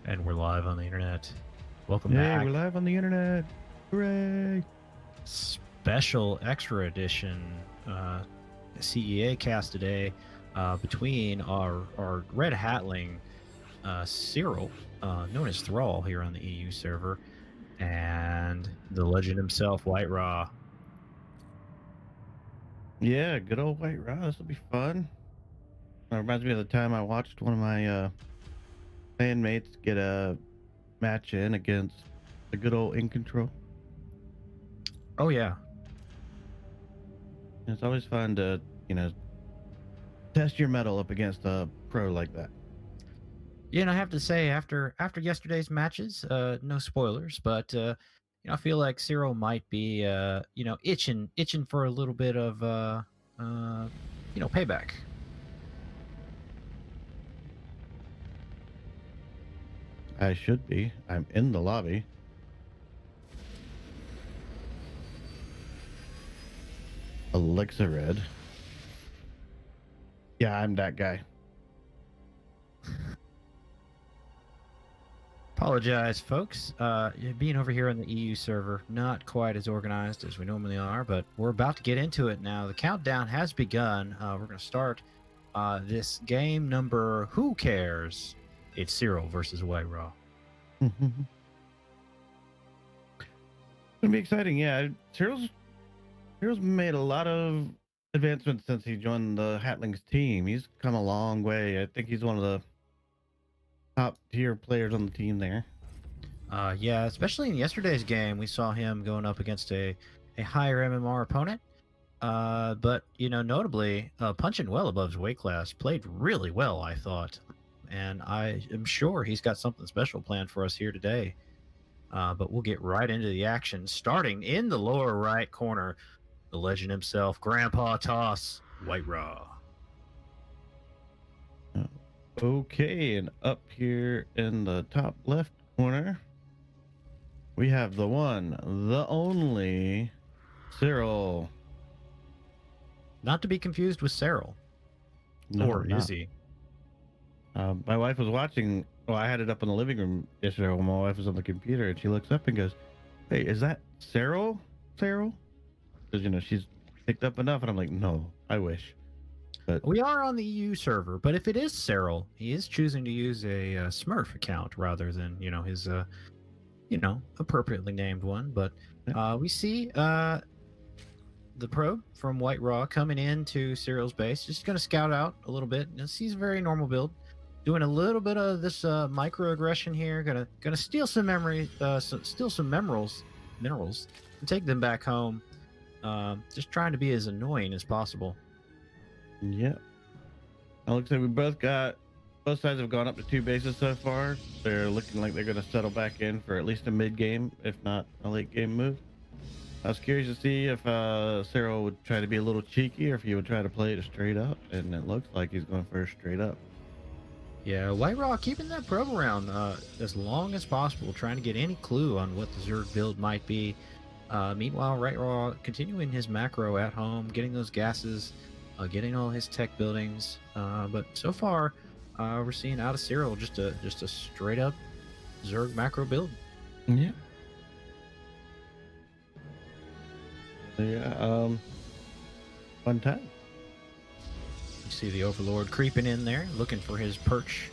And we're live on the internet. Welcome Yay, back. we're live on the internet. Hooray. Special extra edition CEA cast today between our red hatling Syrril, known as Thrall here on the EU server, and the legend himself, White Raw. Yeah, good old White Raw. This will be fun. It reminds me of the time I watched one of my bandmates get a match in against the good old In Control. Oh yeah. It's always fun to, test your metal up against a pro like that. Yeah, and I have to say, after yesterday's matches, no spoilers, but I feel like Syrril might be itching for a little bit of payback. I should be. I'm in the lobby. Alexa Red. Yeah, I'm that guy. Apologize, folks. Being over here on the EU server, not quite as organized as we normally are, but we're about to get into it now. The countdown has begun. We're going to start this game number. Who cares? It's Syrril versus White Raw. It's gonna be exciting. Yeah, Cyril's made a lot of advancements since he joined the Hatlings team. He's come a long way. I think he's one of the top tier players on the team there. Yeah, especially in yesterday's game, we saw him going up against a higher MMR opponent. But notably, punching well above his weight class, played really well, I thought, and I am sure he's got something special planned for us here today. But we'll get right into the action, starting in the lower right corner, the legend himself, Grandpa Toss, White Raw. Okay, and up here in the top left corner, we have the one, the only Syrril. Not to be confused with Syrril. No, or not. is he? My wife was watching. Well, I had it up in the living room yesterday while my wife was on the computer, and she looks up and goes, "Hey, is that Syrril? Syrril?" Because she's picked up enough, and I'm like, "No, I wish." But We are on the EU server, but if it is Syrril, he is choosing to use a Smurf account rather than his appropriately named one. But we see the probe from White Raw coming into Cyril's base, just going to scout out a little bit. And he's a very normal build, doing a little bit of this microaggression here. Gonna steal some steal some minerals, and take them back home. Just trying to be as annoying as possible. yeah, it looks like both sides have gone up to 2 bases so far. They're looking like they're going to settle back in for at least a mid game, if not a late game move. I was curious to see if Syrril would try to be a little cheeky or if he would try to play it straight up, and it looks like he's going for a straight up. Yeah, White Raw keeping that probe around as long as possible, trying to get any clue on what the Zerg build might be. Meanwhile, White Raw continuing his macro at home, getting those gases, getting all his tech buildings. But so far, we're seeing out of Syrril just a straight up Zerg macro build. Yeah. Yeah. Fun time. You see the Overlord creeping in there, looking for his perch.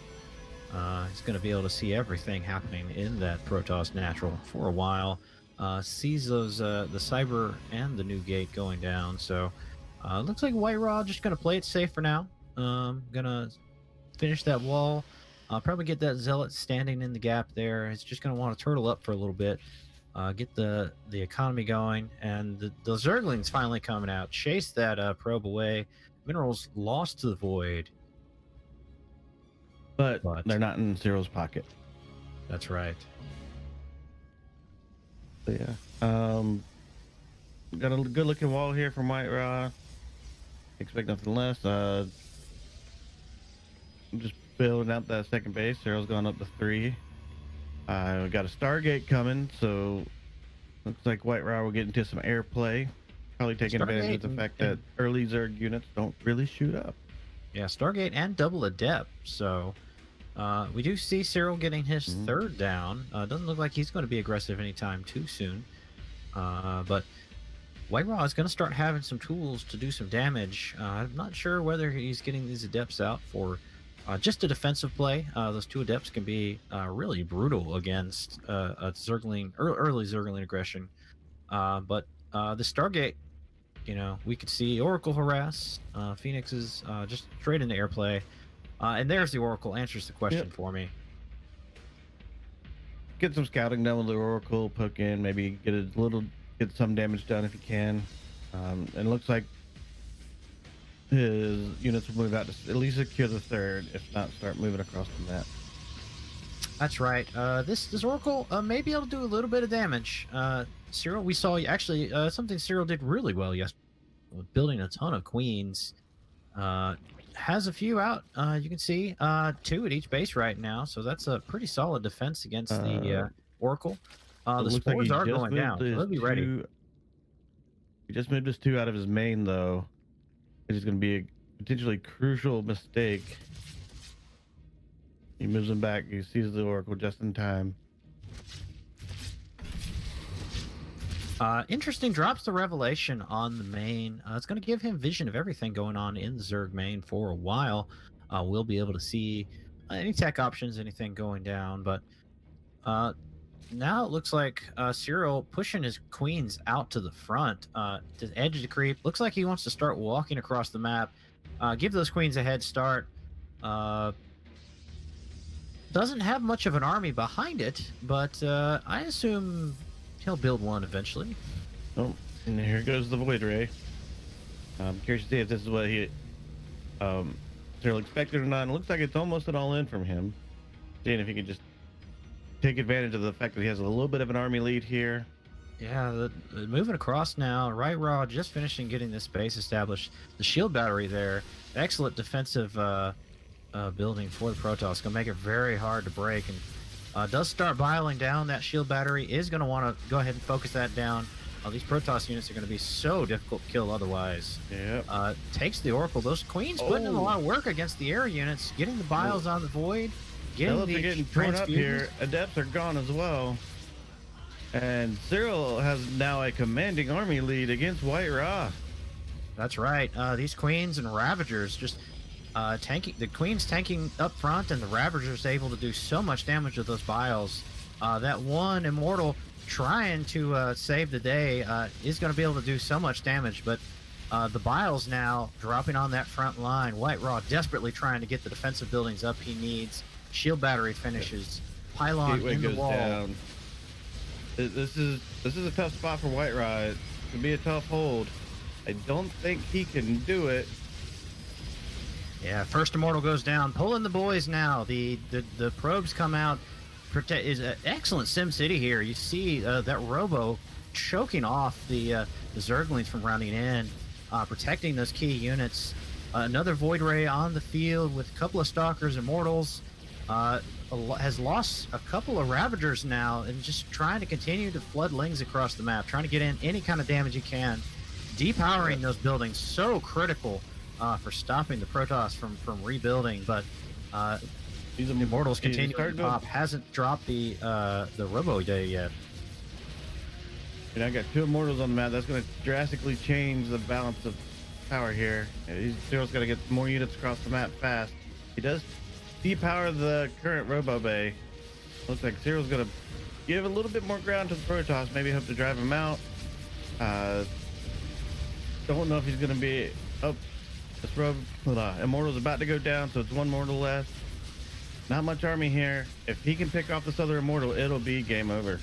He's going to be able to see everything happening in that Protoss natural for a while. Sees those the Cyber and the new gate going down. So looks like White Raw just going to play it safe for now. Gonna finish that wall. Probably get that Zealot standing in the gap there. He's just going to want to turtle up for a little bit. Get the economy going, and the Zerglings finally coming out. Chase that probe away. Minerals lost to the void. But they're not in Cyril's pocket. That's right. So yeah. Got a good looking wall here from White Raw. Expect nothing less. Just building out that second base. Cyril's going up to 3. We got a Stargate coming, so looks like White Raw will get into some airplay. Probably taking advantage of the fact that early Zerg units don't really shoot up. Yeah, Stargate and double Adept. So We do see Syrril getting his Mhm. third down. Doesn't look like he's going to be aggressive anytime too soon. But White Raw is going to start having some tools to do some damage. I'm not sure whether he's getting these adepts out for just a defensive play. Those two adepts can be really brutal against a Zergling, early Zergling aggression. But the Stargate, we could see Oracle harass. Phoenix is just straight into airplay. And there's the Oracle, answers the Yep. question for me. Get some scouting done with the Oracle, poke in, maybe get some damage done if you can. And it looks like his units will move out to at least secure the third, if not start moving across the map. That's right. This Oracle may be able to do a little bit of damage. Syrril, we saw actually something Syrril did really well yesterday, building a ton of queens. Has a few out. You can see two at each base right now, so that's a pretty solid defense against the Oracle. It The looks like he spores are just going down, moved so they'll be ready. He just moved his two out of his main, though. It is going to be a potentially crucial mistake. He moves him back. He sees the Oracle just in time. Interesting, drops the revelation on the main. It's going to give him vision of everything going on in the Zerg main for a while. We'll be able to see any tech options, anything going down. But now it looks like Syrril pushing his queens out to the front, to the edge of the creep. Looks like he wants to start walking across the map, give those queens a head start. Doesn't have much of an army behind it, but I assume he'll build one eventually. Oh, and here goes the Void Ray. I'm curious to see if this is what he Syrril expected or not. It looks like it's almost an all-in from him. Seeing if he can just take advantage of the fact that he has a little bit of an army lead here. Yeah, moving across now. Right Raw just finishing getting this base established. The shield battery there, excellent defensive building for the Protoss. Gonna make it very hard to break, and does start biling down. That shield battery is gonna want to go ahead and focus that down. These Protoss units are gonna be so difficult to kill otherwise. Yeah. Takes the Oracle. Those queens putting in a lot of work against the air units, getting the biles on the void, getting the getting torn up here. Adepts are gone as well. And Syrril has now a commanding army lead against White Ra. That's right. These queens and ravagers just tanking. The queens tanking up front, and the ravagers able to do so much damage with those biles. That one immortal trying to save the day is going to be able to do so much damage, but the biles now dropping on that front line. White Raw desperately trying to get the defensive buildings up he needs. Shield battery finishes. Pylon Gateway in the goes wall. down. This is a tough spot for White Raw. It can be a tough hold. I don't think he can do it. Yeah, first immortal goes down. Pulling the boys now. The probes come out. Is an excellent Sim City here. You see that Robo choking off the Zerglings from rounding in, protecting those key units. Another Void Ray on the field with a couple of Stalkers, Immortals. Has lost a couple of Ravagers now, and just trying to continue to flood Lings across the map, trying to get in any kind of damage you can. Depowering those buildings, so critical for stopping the Protoss from rebuilding, but These Immortals continue to pop. Hasn't dropped the Robo Day yet. And I got two Immortals on the map. That's going to drastically change the balance of power here. Cyril's got to get more units across the map fast. He does depower the current Robo Bay. Looks like Cyril's going to give a little bit more ground to the Protoss. Maybe hope to drive him out. Don't know if he's going to be... Oh, this Robo... Immortal's about to go down, so it's one mortal left. Not much army here. If he can pick off this other Immortal, it'll be game over.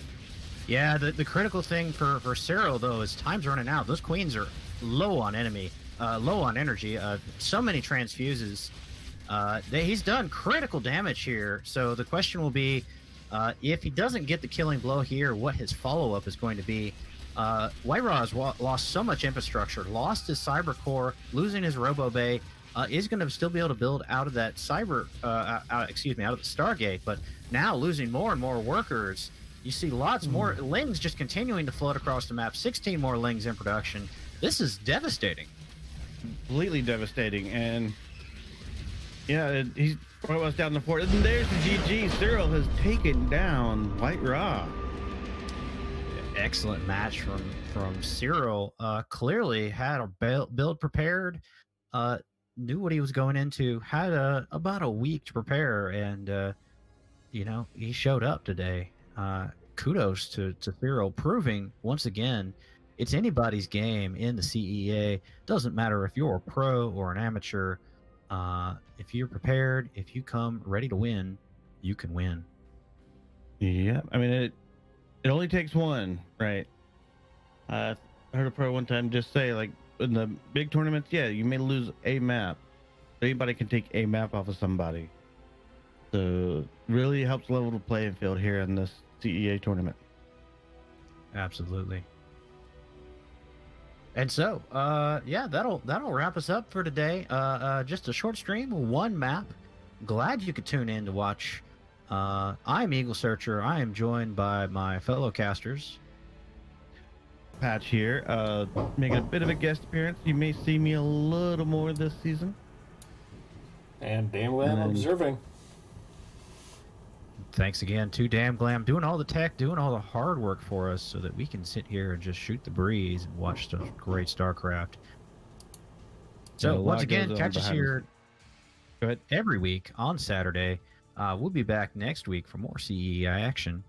Yeah, the critical thing for Syrril, though, is time's running out. Those queens are low on low on energy. So many transfuses. He's done critical damage here. So the question will be, if he doesn't get the killing blow here, what his follow-up is going to be. White Raw has lost so much infrastructure, lost his cyber core, losing his Robo Bay. Is going to still be able to build out of that out of the Stargate, but now losing more and more workers. You see lots more Lings just continuing to float across the map. 16 more Lings in production. This is devastating. Completely devastating, and Yeah, he's brought us down the fort. And there's the GG. Syrril has taken down White Raw. Excellent match from Syrril. Clearly had a build prepared. Knew what he was going into. Had about a week to prepare, and he showed up today. Kudos to Syrril, proving once again it's anybody's game in the CEA. Doesn't matter if you're a pro or an amateur. If you're prepared, if you come ready to win, you can win. Yeah, I mean it only takes one, right? I heard a pro one time just say, like, in the big tournaments, yeah, you may lose a map. Anybody can take a map off of somebody. So really helps level the playing field here in this CEA tournament. Absolutely. And so, yeah, that'll wrap us up for today. Just a short stream, one map. Glad you could tune in to watch. I'm Eagle Searcher. I am joined by my fellow casters. Patch here, making a bit of a guest appearance. You may see me a little more this season. And Damn Glam observing. Thanks again to Damn Glam, doing all the tech, doing all the hard work for us so that we can sit here and just shoot the breeze and watch the great Starcraft. So once again, catch us here every week on Saturday. We'll be back next week for more CEI action.